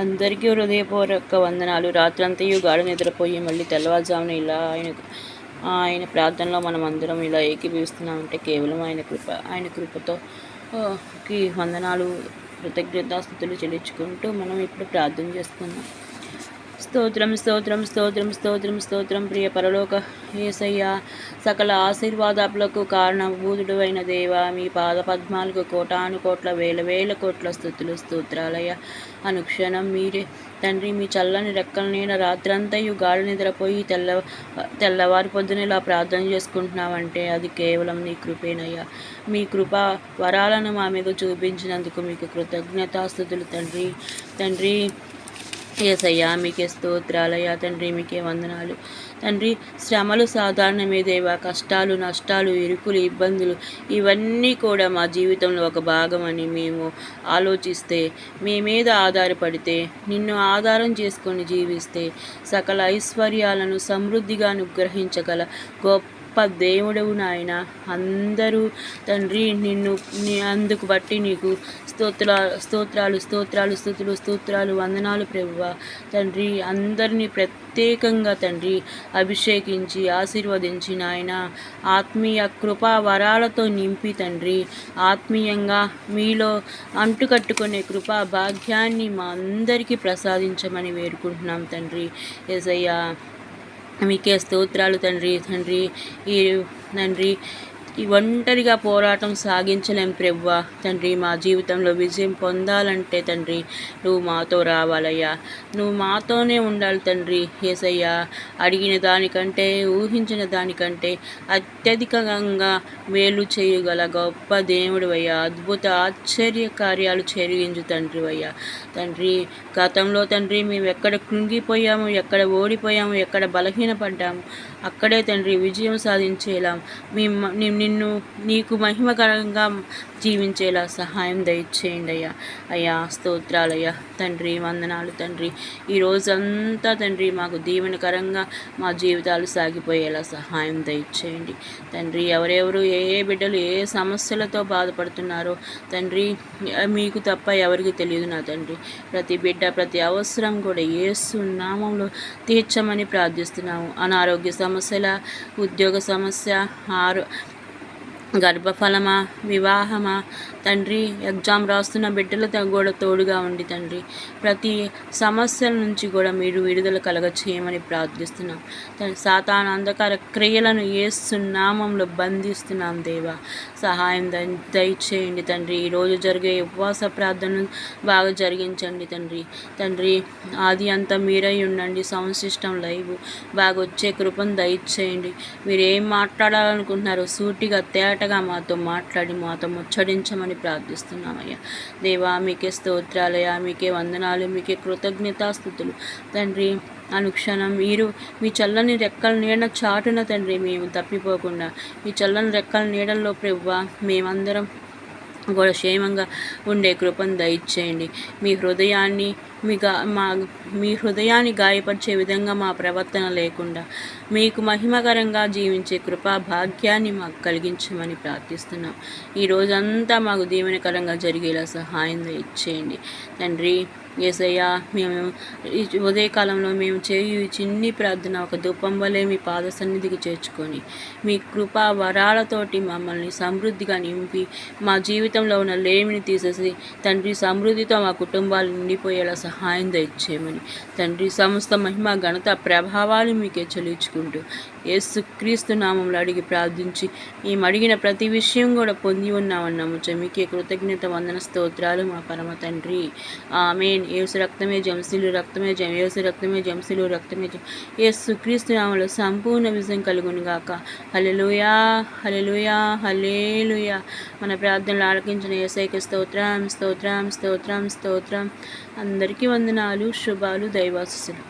అందరికీ హృదయపూర్వక వందనాలు. రాత్రంతయు గాఢ నిద్రపోయి మళ్ళీ తెల్లవారుజామున ఇలా ఆయన ప్రార్థనలో మనం అందరం ఇలా ఏకీభవిస్తున్నామంటే కేవలం ఆయన కృపతో కి వందనాలు, కృతజ్ఞతాస్తుతులు చెల్లించుకుంటూ మనం ఇప్పుడు ప్రార్థన చేసుకుందాం. స్తోత్రం స్తోత్రం స్తోత్రం స్తోత్రం స్తోత్రం. ప్రియ పరలోక యేసయ్య, సకల ఆశీర్వాదాలకు కారణభూతుడు అయిన దేవ, మీ పాద పద్మాలకు కోటాను కోట్ల వేల వేల కోట్ల స్తుతులు స్తోత్రాలయ. అనుక్షణం మీరే తండ్రి, మీ చల్లని రెక్కల నీడ రాత్రంతయు గాఢ నిద్రపోయి తెల్లవారి పొద్దున ఇలా ప్రార్థన చేసుకుంటున్నామంటే అది కేవలం నీ కృపేనయ్యా. మీ కృప వరాలను మా మీద చూపించినందుకు మీకు కృతజ్ఞతాస్తుతులు తండ్రి. తండ్రి యేసయ్యా, మీకే స్తోత్రాలయ్యా. తండ్రి, మీకే వందనాలు తండ్రి. శ్రమలు సాధారణమే దేవా, కష్టాలు, నష్టాలు, ఇరుకులు, ఇబ్బందులు ఇవన్నీ కూడా మా జీవితంలో ఒక భాగమని మేము ఆలోచిస్తే, మీ మీద ఆధారపడితే, నిన్ను ఆధారం చేసుకొని జీవిస్తే సకల ఐశ్వర్యాలను సమృద్ధిగా అనుగ్రహించగల గొప్ప దేవుడవు నాయన. అందరూ తండ్రి అందుకు బట్టి నీకు స్తోత్రాలు స్తోత్రాలు స్తుతులు స్తోత్రాలు వందనాలు ప్రభువా. తండ్రి, అందరినీ ప్రత్యేకంగా తండ్రి అభిషేకించి ఆశీర్వదించి నాయన ఆత్మీయ కృపా వరాలతో నింపి తండ్రి ఆత్మీయంగా మీలో అంటుకట్టుకునే కృపా భాగ్యాన్ని మా అందరికీ ప్రసాదించమని వేడుకుంటున్నాం తండ్రి. యేసయ్యా, మీకే స్తోత్రాలు తండ్రి. ఈ తండ్రి ఈ ఒంటరిగా పోరాటం సాగించలేం ప్రభువా. తండ్రి, మా జీవితంలో విజయం పొందాలంటే తండ్రి నువ్వు మాతో రావాలయ్యా. నువ్వు మాతోనే ఉండాలి తండ్రి. యేసయ్యా, అడిగిన దానికంటే ఊహించిన దానికంటే అత్యధికంగా మేలు చేయగల గొప్ప దేవుడు అయ్యా. అద్భుత ఆశ్చర్య కార్యాలు జరిగించు తండ్రి అయ్యా. తండ్రి, గతంలో తండ్రి మేము ఎక్కడ కృంగిపోయాము, ఎక్కడ ఓడిపోయాము, ఎక్కడ బలహీనపడ్డాము అక్కడే తండ్రి విజయం సాధించేలా నీకు మహిమకరంగా జీవించేలా సహాయం దయచేయండి అయ్యా. స్తోత్రాలయ్యా. తండ్రి, వందనాలు తండ్రి. ఈ రోజంతా తండ్రి మాకు దీవెనకరంగా మా జీవితాలు సాగిపోయేలా సహాయం దయచేయండి తండ్రి. ఎవరెవరు ఏ బిడ్డలు ఏ సమస్యలతో బాధపడుతున్నారో తండ్రి మీకు తప్ప ఎవరికి తెలియదు నా తండ్రి. ప్రతి బిడ్డ ప్రతి అవసరం కూడా యేసు నామంలో తీర్చమని ప్రార్థిస్తున్నాము. అనారోగ్య సమస్యల, ఉద్యోగ సమస్య, గర్భఫలమా, వివాహమా తండ్రి, ఎగ్జామ్ రాస్తున్న బిడ్డలతో కూడా తోడుగా ఉండి తండ్రి ప్రతి సమస్యల నుంచి కూడా మీరు విడుదల చేయమని ప్రార్థిస్తున్నాం. సాతాను అంధకార క్రియలను యేసు నామంలో బంధిస్తున్నాం దేవా. సహాయం దయచేయండి తండ్రి. ఈరోజు జరిగే ఉపవాస ప్రార్థనను బాగా జరిగించండి తండ్రి. ఆది అంతా మీరై ఉండండి. సౌండ్ సిస్టమ్ లైవ్ బాగా వచ్చే కృపను దయచేయండి. మీరు ఏం మాట్లాడాలనుకుంటున్నారో సూటిగా తేటగా మాతో మాట్లాడి మాతో ముచ్చడించమని ప్రార్థిస్తున్నామయ్యా. దేవా, మీకే స్తోత్రాలయ్యా. మీకే వందనాలు, మీకే కృతజ్ఞతాస్తుతులు తండ్రి. అనుక్షణం మీరు మీ చల్లని రెక్కల నీడ చాటున తండ్రి మేము తప్పిపోకుండా మీ చల్లని రెక్కల నీడల్లో ప్రభువా మేమందరం కూడా క్షేమంగా ఉండే కృపను దయచేయండి. మీ హృదయాన్ని గాయపరిచే విధంగా మా ప్రవర్తన లేకుండా మీకు మహిమకరంగా జీవించే కృపా భాగ్యాన్ని మాకు కలిగించమని ప్రార్థిస్తున్నాం. ఈ రోజంతా మాకు దీవెనకరంగా జరిగేలా సహాయం దయచేయండి తండ్రి. యేసయ్యా, మేము ఈ ఉదయకాలంలో మేము చేయు చిన్ని ప్రార్థన ఒక ధూపం వలె మీ పాద సన్నిధికి చేర్చుకొని మీ కృపా వరాలతోటి మమ్మల్ని సమృద్ధిగా నింపి మా జీవితంలో ఉన్న లేమిని తీసేసి తండ్రి సమృద్ధితో మా కుటుంబాలు నిండిపోయేలా సహాయం దయచేయమని తండ్రి సమస్త మహిమ ఘనత ప్రభావాలు మీకే చెల్లించుకుంటూ యేసుక్రీస్తు నామంలో అడిగి ప్రార్థించి మేము అడిగిన ప్రతి విషయం కూడా పొంది ఉన్నామన్నాము. మీకే కృతజ్ఞత వందన స్తోత్రాలు మా పరమ తండ్రి. ఆమేన్. యేసు రక్తమే జంశీలు రక్తమే యేసు రక్తమే జంశీలు రక్తమే యేసుక్రీస్తు నామంలో సంపూర్ణ విజయం కలుగును గాక. హల్లెలూయా, హల్లెలూయా, హల్లెలూయా. మన ప్రార్థనలు ఆలకించిన యేసయ్యకి స్తోత్రం స్తోత్రం స్తోత్రం స్తోత్రం. అందరికీ వందనాలు, శుభాలు, దైవాశీస్సులు.